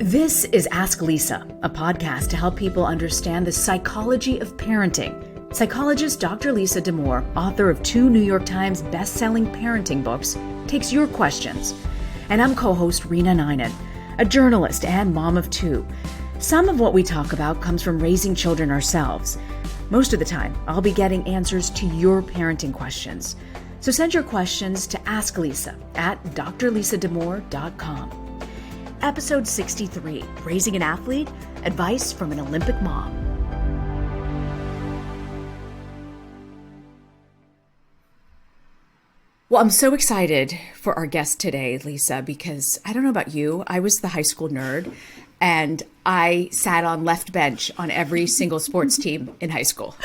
This is Ask Lisa, a podcast to help people understand the psychology of parenting. Psychologist Dr. Lisa Damour, author of 2 New York Times best-selling parenting books, takes your questions. And I'm co-host Reena Ninan, a journalist and mom of 2. Some of what we talk about comes from raising children ourselves. Most of the time, I'll be getting answers to your parenting questions. So send your questions to Ask Lisa at drlisadamour.com. Episode 63, Raising an Athlete, Advice from an Olympic Mom. Well, I'm so excited for our guest today, Lisa, because I don't know about you, I was the high school nerd, and I sat on left bench on every single sports team in high school.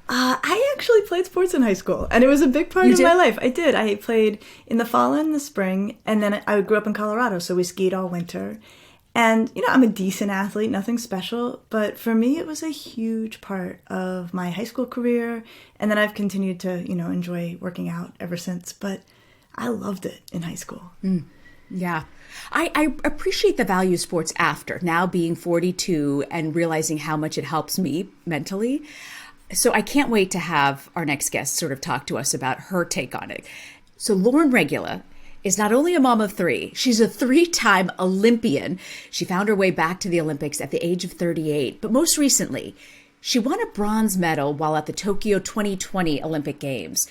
I actually played sports in high school, and it was a big part of my life. I did. I played in the fall and the spring, and then I grew up in Colorado, so we skied all winter. And, I'm a decent athlete, nothing special, but for me, it was a huge part of my high school career, and then I've continued to, enjoy working out ever since, but I loved it in high school. Yeah. I appreciate the value of sports after, now being 42 and realizing how much it helps me mentally. So I can't wait to have our next guest sort of talk to us about her take on it. So Lauren Regula is not only a mom of 3, she's a 3-time Olympian. She found her way back to the Olympics at the age of 38. But most recently, she won a bronze medal while at the Tokyo 2020 Olympic Games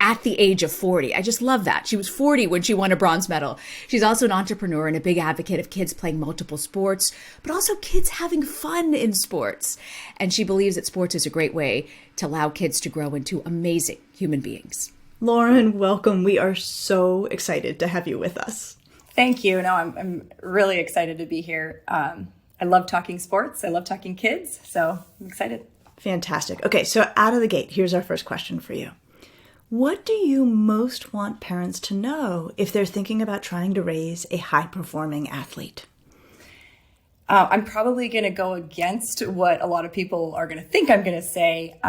at the age of 40. I just love that. She was 40 when she won a bronze medal. She's also an entrepreneur and a big advocate of kids playing multiple sports, but also kids having fun in sports. And she believes that sports is a great way to allow kids to grow into amazing human beings. Lauren, welcome. We are so excited to have you with us. Thank you. No, I'm really excited to be here. I love talking sports. I love talking kids. So I'm excited. Fantastic. Okay, so out of the gate, here's our first question for you. What do you most want parents to know if they're thinking about trying to raise a high-performing athlete? I'm probably going to go against what a lot of people are going to think I'm going to say.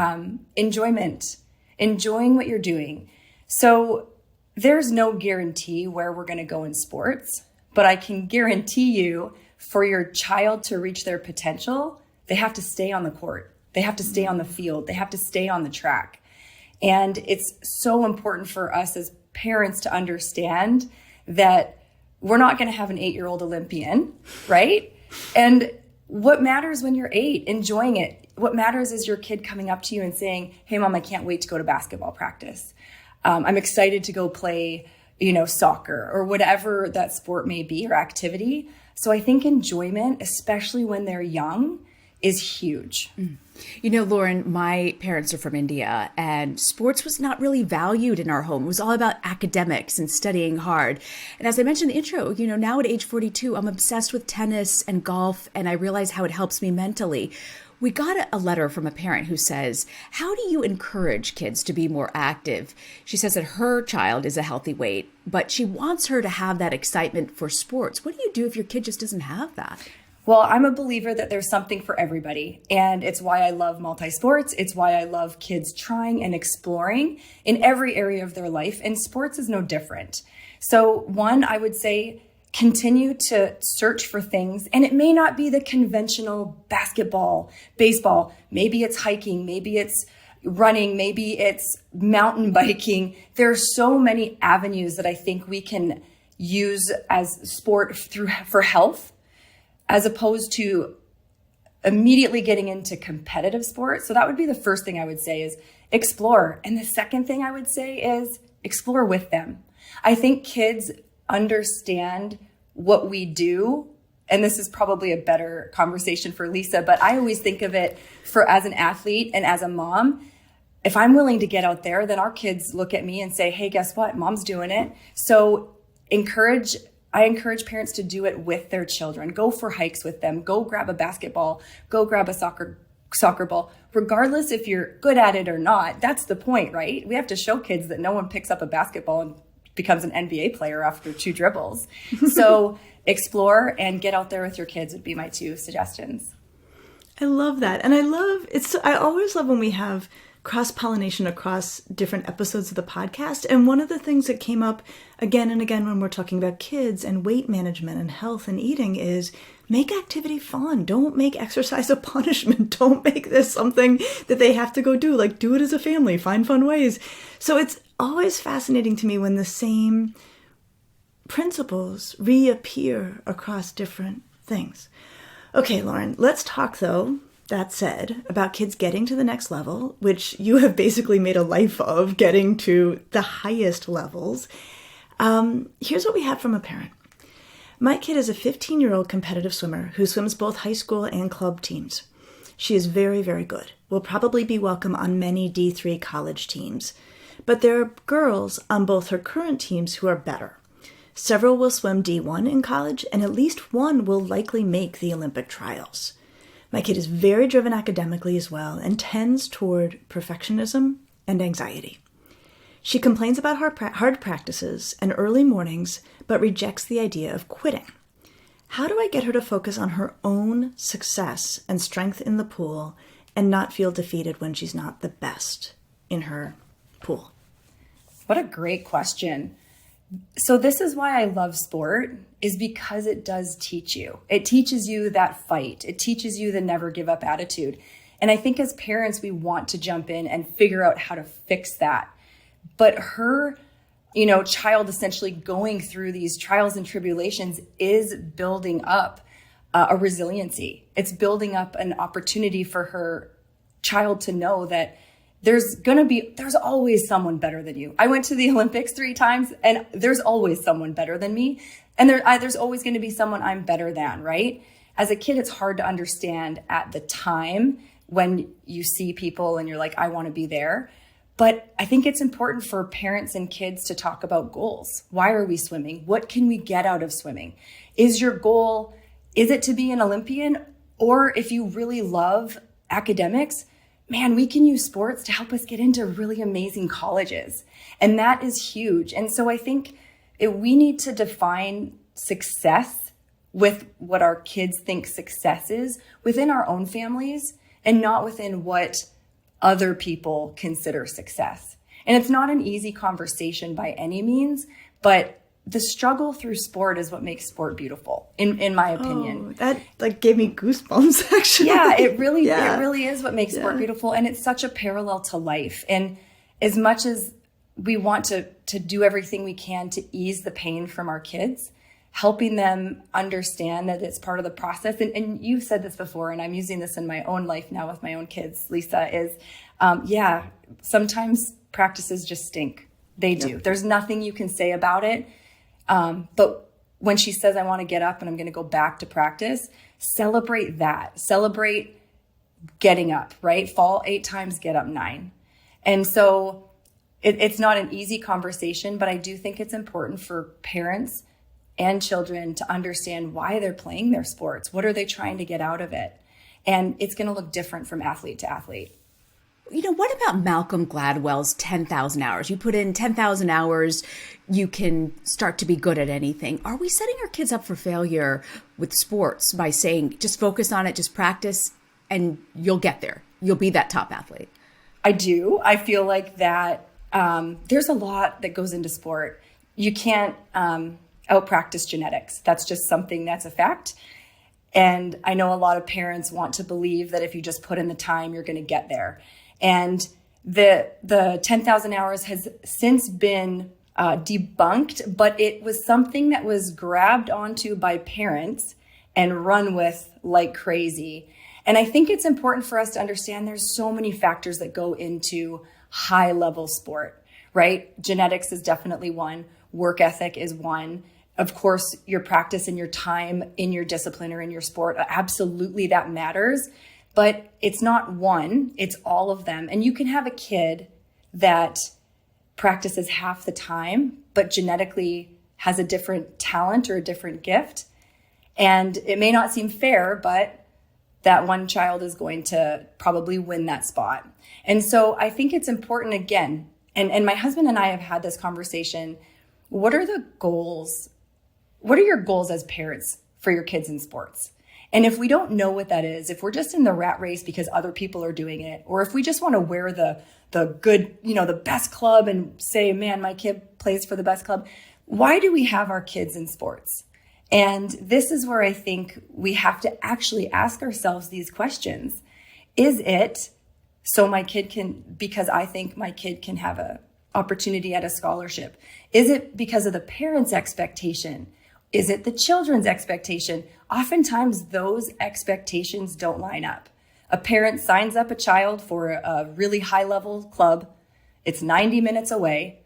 Enjoyment. Enjoying what you're doing. So there's no guarantee where we're going to go in sports, but I can guarantee you for your child to reach their potential, they have to stay on the court. They have to stay on the field. They have to stay on the track. And it's so important for us as parents to understand that we're not going to have an 8-year-old Olympian, right? And what matters when you're 8, enjoying it. What matters is your kid coming up to you and saying, hey, Mom, I can't wait to go to basketball practice. I'm excited to go play, soccer or whatever that sport may be or activity. So I think enjoyment, especially when they're young, is huge. Lauren, my parents are from India, and sports was not really valued in our home. It was all about academics and studying hard. And as I mentioned in the intro, now at age 42, I'm obsessed with tennis and golf, and I realize how it helps me mentally. We got a letter from a parent who says, how do you encourage kids to be more active? She says that her child is a healthy weight, but she wants her to have that excitement for sports. What do you do if your kid just doesn't have that? Well, I'm a believer that there's something for everybody, and it's why I love multi-sports. It's why I love kids trying and exploring in every area of their life, and sports is no different. So one, I would say, continue to search for things, and it may not be the conventional basketball, baseball. Maybe it's hiking, maybe it's running, maybe it's mountain biking. There are so many avenues that I think we can use as sport for health, as opposed to immediately getting into competitive sports. So that would be the first thing I would say is explore. And the second thing I would say is explore with them. I think kids understand what we do. And this is probably a better conversation for Lisa, but I always think of it as an athlete and as a mom. If I'm willing to get out there, then our kids look at me and say, hey, guess what? Mom's doing it. So I encourage parents to do it with their children. Go for hikes with them. Go grab a basketball. Go grab a soccer ball. Regardless if you're good at it or not, that's the point, right? We have to show kids that no one picks up a basketball and becomes an NBA player after 2 dribbles. So explore and get out there with your kids would be my 2 suggestions. I love that. And I always love when we have cross-pollination across different episodes of the podcast. And one of the things that came up again and again when we're talking about kids and weight management and health and eating is make activity fun. Don't make exercise a punishment. Don't make this something that they have to go do. Like, do it as a family. Find fun ways. So it's always fascinating to me when the same principles reappear across different things. Okay, Lauren, let's talk, though, that said, about kids getting to the next level, which you have basically made a life of, getting to the highest levels. Here's what we have from a parent. My kid is a 15-year-old competitive swimmer who swims both high school and club teams. She is very, very good. Will probably be welcome on many D3 college teams. But there are girls on both her current teams who are better. Several will swim D1 in college, and at least one will likely make the Olympic trials. My kid is very driven academically as well and tends toward perfectionism and anxiety. She complains about hard practices and early mornings, but rejects the idea of quitting. How do I get her to focus on her own success and strength in the pool and not feel defeated when she's not the best in her pool? What a great question. So this is why I love sport, is because it does teach you. It teaches you that fight. It teaches you the never give up attitude. And I think as parents, we want to jump in and figure out how to fix that. But her, child essentially going through these trials and tribulations is building up a resiliency. It's building up an opportunity for her child to know that there's always someone better than you. I went to the Olympics 3 times and there's always someone better than me. And there's always going to be someone I'm better than, right? As a kid, it's hard to understand at the time when you see people and you're like, I want to be there. But I think it's important for parents and kids to talk about goals. Why are we swimming? What can we get out of swimming? Is your goal, is it to be an Olympian? Or if you really love academics, man, we can use sports to help us get into really amazing colleges. And that is huge. And so I think we need to define success with what our kids think success is within our own families and not within what other people consider success. And it's not an easy conversation by any means, but the struggle through sport is what makes sport beautiful, in my opinion. Oh, that gave me goosebumps, actually. Yeah, it really is what makes sport beautiful. And it's such a parallel to life. And as much as we want to do everything we can to ease the pain from our kids, helping them understand that it's part of the process. And you've said this before, and I'm using this in my own life now with my own kids, Lisa, is, sometimes practices just stink. They do. Yep. There's nothing you can say about it. But when she says, I want to get up and I'm going to go back to practice, celebrate that. Celebrate getting up, right? Fall 8 times, get up 9. And so it's not an easy conversation, but I do think it's important for parents and children to understand why they're playing their sports. What are they trying to get out of it? And it's going to look different from athlete to athlete. What about Malcolm Gladwell's 10,000 hours? You put in 10,000 hours, you can start to be good at anything. Are we setting our kids up for failure with sports by saying, just focus on it, just practice, and you'll get there. You'll be that top athlete? I do. I feel like that there's a lot that goes into sport. You can't out-practice genetics. That's just something that's a fact. And I know a lot of parents want to believe that if you just put in the time, you're going to get there. And the 10,000 hours has since been debunked, but it was something that was grabbed onto by parents and run with like crazy. And I think it's important for us to understand there's so many factors that go into high level sport, right? Genetics is definitely one. Work ethic is one. Of course, your practice and your time in your discipline or in your sport, absolutely that matters. But it's not one, it's all of them. And you can have a kid that practices half the time, but genetically has a different talent or a different gift. And it may not seem fair, but that one child is going to probably win that spot. And so I think it's important, again, and my husband and I have had this conversation. What are the goals? What are your goals as parents for your kids in sports? And if we don't know what that is, if we're just in the rat race because other people are doing it, or if we just want to wear the good, the best club and say, man, my kid plays for the best club, why do we have our kids in sports? And this is where I think we have to actually ask ourselves these questions. Is it so because I think my kid can have a opportunity at a scholarship? Is it because of the parents' expectation? Is it the children's expectation? Oftentimes those expectations don't line up. A parent signs up a child for a really high level club. It's 90 minutes away.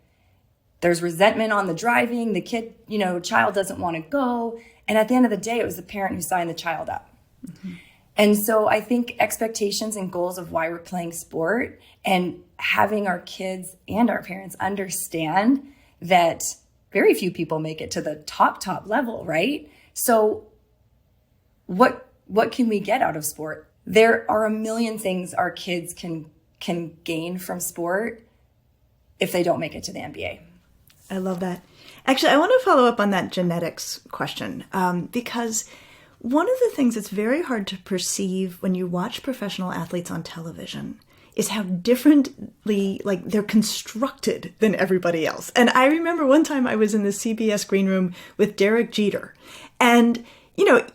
There's resentment on the driving. The kid, child doesn't want to go. And at the end of the day, it was the parent who signed the child up. Mm-hmm. And so I think expectations and goals of why we're playing sport and having our kids and our parents understand that very few people make it to the top level, right? So what can we get out of sport? There are a million things our kids can gain from sport if they don't make it to the NBA. I love that. Actually, I want to follow up on that genetics question because one of the things that's very hard to perceive when you watch professional athletes on television is how differently, they're constructed than everybody else. And I remember one time I was in the CBS green room with Derek Jeter. And,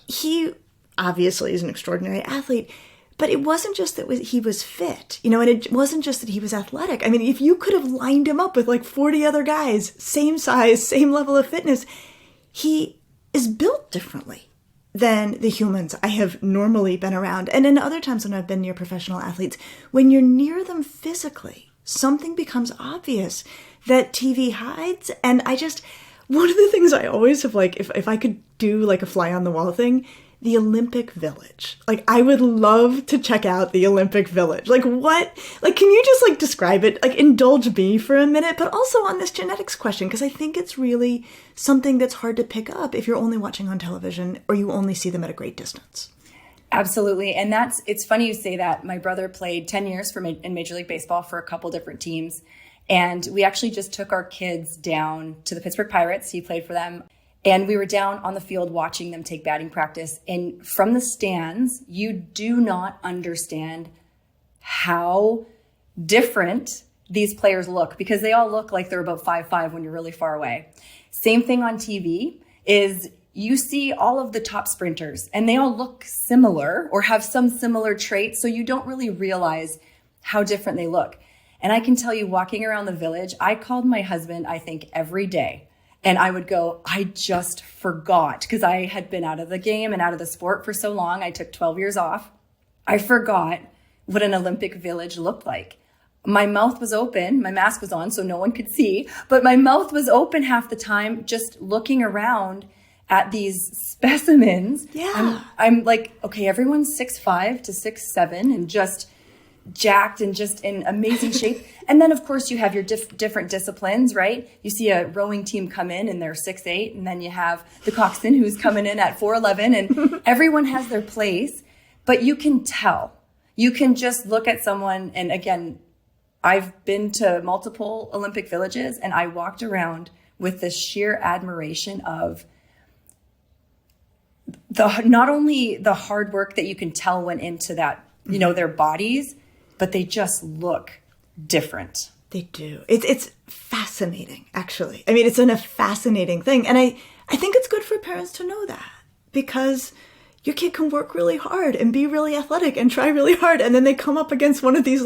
he obviously is an extraordinary athlete, but it wasn't just that he was fit, and it wasn't just that he was athletic. I mean, if you could have lined him up with 40 other guys, same size, same level of fitness, he is built differently than the humans I have normally been around. And in other times when I've been near professional athletes, when you're near them physically, something becomes obvious that TV hides. And one of the things I always have, if I could do a fly on the wall thing, the Olympic Village. I would love to check out the Olympic Village. What? Can you just describe it? Indulge me for a minute, but also on this genetics question, because I think it's really something that's hard to pick up if you're only watching on television or you only see them at a great distance. Absolutely. And it's funny you say that. My brother played 10 years in Major League Baseball for a couple different teams. And we actually just took our kids down to the Pittsburgh Pirates. He played for them. And we were down on the field watching them take batting practice. And from the stands, you do not understand how different these players look because they all look like they're about 5'5" when you're really far away. Same thing on TV is you see all of the top sprinters and they all look similar or have some similar traits. So you don't really realize how different they look. And I can tell you, walking around the village, I called my husband, I think, every day. And I would go, I just forgot, because I had been out of the game and out of the sport for so long. I took 12 years off. I forgot what an Olympic Village looked like. My mouth was open. My mask was on, so no one could see. But my mouth was open half the time, just looking around at these specimens. Yeah. I'm like, okay, everyone's 6'5" to 6'7", and just jacked and just in amazing shape. And then of course you have your different disciplines, right? You see a rowing team come in and they're 6'8", and then you have the coxswain who's coming in at 4'11", and everyone has their place, but you can tell. You can just look at someone, and again, I've been to multiple Olympic villages and I walked around with this sheer admiration of not only the hard work that you can tell went into that, their bodies, but they just look different. They do. It's fascinating, actually. I mean, it's a fascinating thing. And I think it's good for parents to know that, because your kid can work really hard and be really athletic and try really hard. And then they come up against one of these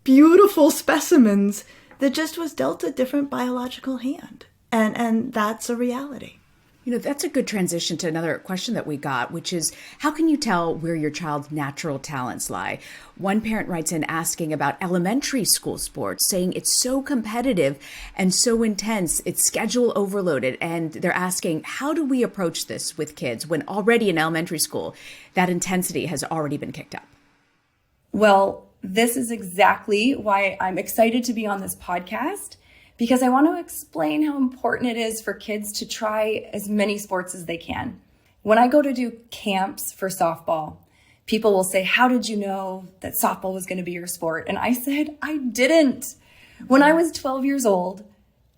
beautiful specimens that just was dealt a different biological hand. And that's a reality. That's a good transition to another question that we got, which is, how can you tell where your child's natural talents lie? One parent writes in asking about elementary school sports, saying it's so competitive and so intense, it's schedule overloaded. And they're asking, how do we approach this with kids when already in elementary school, that intensity has already been kicked up? Well, this is exactly why I'm excited to be on this podcast, because I want to explain how important it is for kids to try as many sports as they can. When I go to do camps for softball, people will say, how did you know that softball was going to be your sport? And I said, I didn't. When I was 12 years old,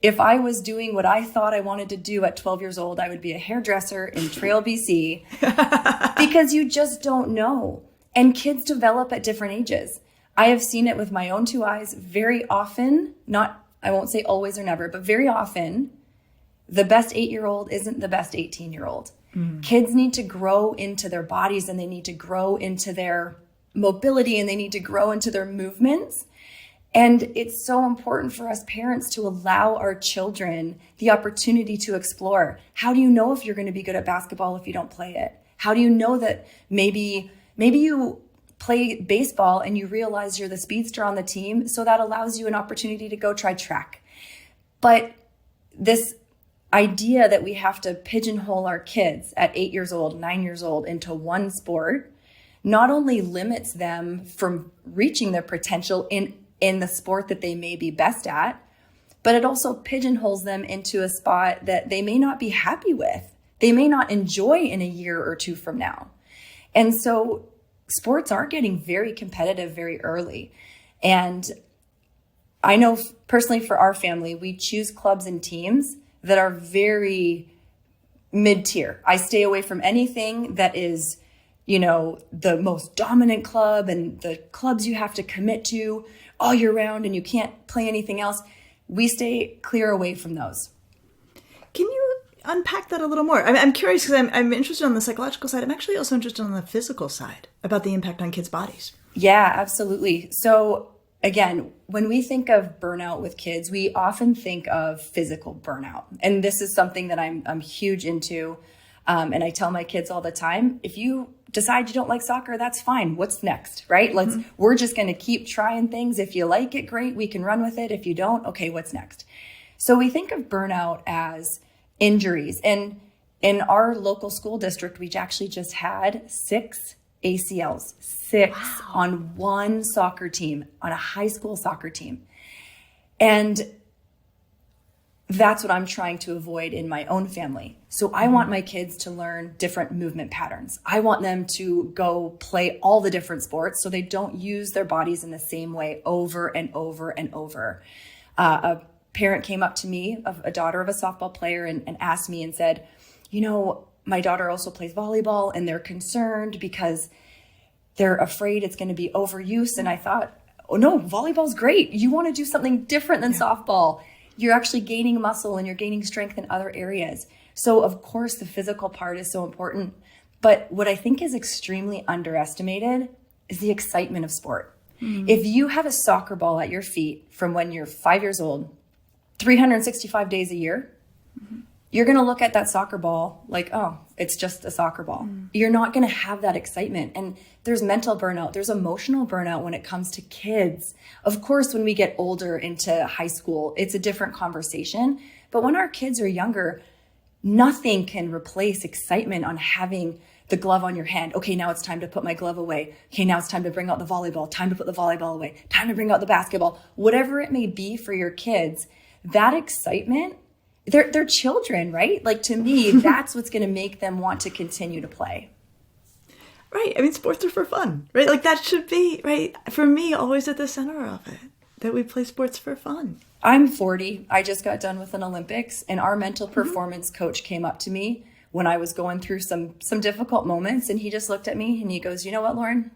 if I was doing what I thought I wanted to do at 12 years old, I would be a hairdresser in Trail, BC, because you just don't know. And kids develop at different ages. I have seen it with my own two eyes very often, I won't say always or never, but very often, the best 8-year-old isn't the best 18-year-old. Kids need to grow into their bodies, and they need to grow into their mobility, and they need to grow into their movements. And it's so important for us parents to allow our children the opportunity to explore. How do you know if you're going to be good at basketball if you don't play it? How do you know that maybe you play baseball and you realize you're the speedster on the team, so that allows you an opportunity to go try track? But this idea that we have to pigeonhole our kids at 8 years old, 9 years old into one sport not only limits them from reaching their potential in the sport that they may be best at, but it also pigeonholes them into a spot that they may not be happy with. They may not enjoy in a year or two from now. And so sports are getting very competitive very early. And I know personally for our family, we choose clubs and teams that are very mid-tier. I stay away from anything that is, the most dominant club and the clubs you have to commit to all year round and you can't play anything else. We stay clear away from those. Can you unpack that a little more? I'm curious because I'm interested on the psychological side. I'm actually also interested on the physical side about the impact on kids' bodies. Yeah, absolutely. So again, when we think of burnout with kids, we often think of physical burnout. And this is something that I'm huge into. And I tell my kids all the time, if you decide you don't like soccer, that's fine. What's next, right? We're just going to keep trying things. If you like it, great, we can run with it. If you don't, okay, what's next? So we think of burnout as injuries. And in our local school district, we actually just had 6 ACLs, 6 on one soccer team, on a high school soccer team. And that's what I'm trying to avoid in my own family. So I want my kids to learn different movement patterns. I want them to go play all the different sports so they don't use their bodies in the same way over and over and over. A parent came up to me, a daughter of a softball player, and asked me and said, my daughter also plays volleyball and they're concerned because they're afraid it's going to be overuse. And I thought, oh no, volleyball's great. You want to do something different than softball. You're actually gaining muscle and you're gaining strength in other areas. So of course the physical part is so important, but what I think is extremely underestimated is the excitement of sport. If you have a soccer ball at your feet from when you're 5 years old, 365 days a year, you're going to look at that soccer ball like, oh, it's just a soccer ball. You're not going to have that excitement. And there's mental burnout. There's emotional burnout when it comes to kids. Of course, when we get older into high school, it's a different conversation. But when our kids are younger, nothing can replace excitement on having the glove on your hand. Okay, now it's time to put my glove away. Okay, now it's time to bring out the volleyball. Time to put the volleyball away. Time to bring out the basketball. Whatever it may be for your kids, that excitement, they're children, right? To me, that's what's going to make them want to continue to play. Right. I mean, sports are for fun, right? That should be, right, for me, always at the center of it, that we play sports for fun. I'm 40. I just got done with an Olympics, and our mental performance coach came up to me when I was going through some difficult moments, and he just looked at me and he goes, you know what, Lauren?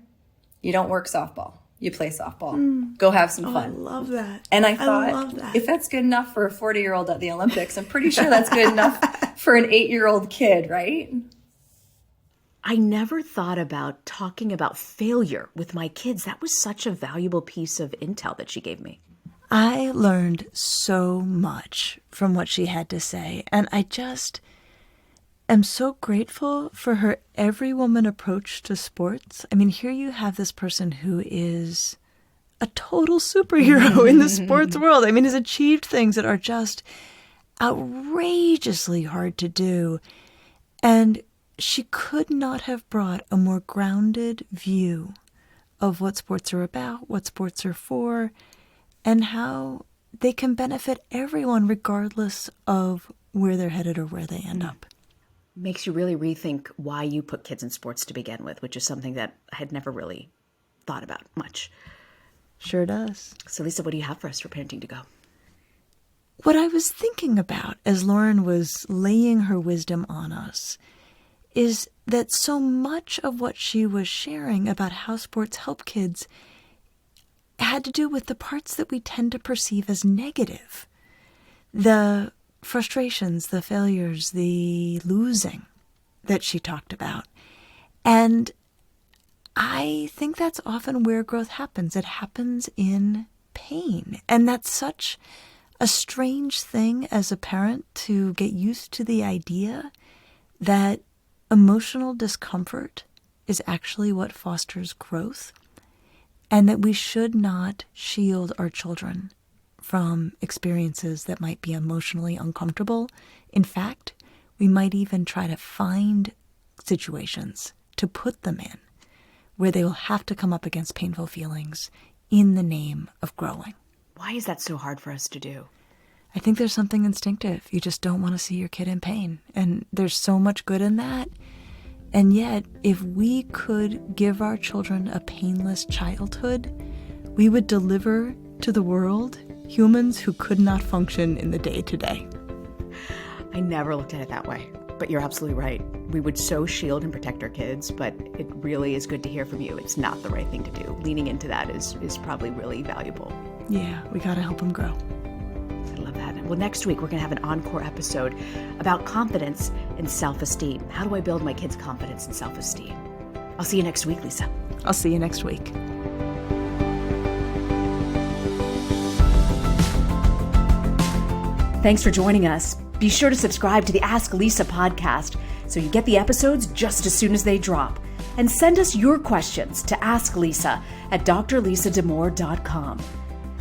You don't work softball. You play softball. Go have some fun. I love that. And I thought, if that's good enough for a 40-year-old at the Olympics, I'm pretty sure that's good enough for an 8-year-old kid, right? I never thought about talking about failure with my kids. That was such a valuable piece of intel that she gave me. I learned so much from what she had to say, and I just am so grateful for her every woman approach to sports. I mean, here you have this person who is a total superhero in the sports world. I mean, has achieved things that are just outrageously hard to do. And she could not have brought a more grounded view of what sports are about, what sports are for, and how they can benefit everyone regardless of where they're headed or where they end up. Makes you really rethink why you put kids in sports to begin with, which is something that I had never really thought about much. Sure does. So Lisa, what do you have for us for Parenting to Go? what I was thinking about as Lauren was laying her wisdom on us is that so much of what she was sharing about how sports help kids had to do with the parts that we tend to perceive as negative. The frustrations, the failures, the losing that she talked about. And I think that's often where growth happens. It happens in pain. And that's such a strange thing as a parent to get used to the idea that emotional discomfort is actually what fosters growth, and that we should not shield our children from experiences that might be emotionally uncomfortable. In fact, we might even try to find situations to put them in where they will have to come up against painful feelings in the name of growing. Why is that so hard for us to do? I think there's something instinctive. You just don't want to see your kid in pain. And there's so much good in that. And yet, if we could give our children a painless childhood, we would deliver to the world humans who could not function in the day-to-day. I never looked at it that way, but you're absolutely right. We would so shield and protect our kids, but it really is good to hear from you. It's not the right thing to do. Leaning into that is probably really valuable. Yeah, we got to help them grow. I love that. Well, next week, we're going to have an encore episode about confidence and self-esteem. How do I build my kids' confidence and self-esteem? I'll see you next week, Lisa. I'll see you next week. Thanks for joining us. Be sure to subscribe to the Ask Lisa podcast so you get the episodes just as soon as they drop. And send us your questions to asklisa@drlisadamore.com.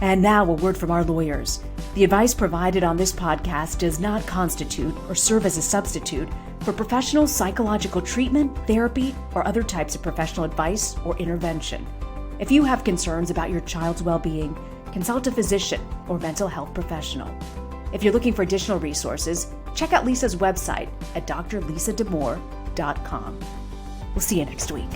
And now a word from our lawyers. The advice provided on this podcast does not constitute or serve as a substitute for professional psychological treatment, therapy, or other types of professional advice or intervention. If you have concerns about your child's well-being, consult a physician or mental health professional. If you're looking for additional resources, check out Lisa's website at drlisadamore.com. We'll see you next week.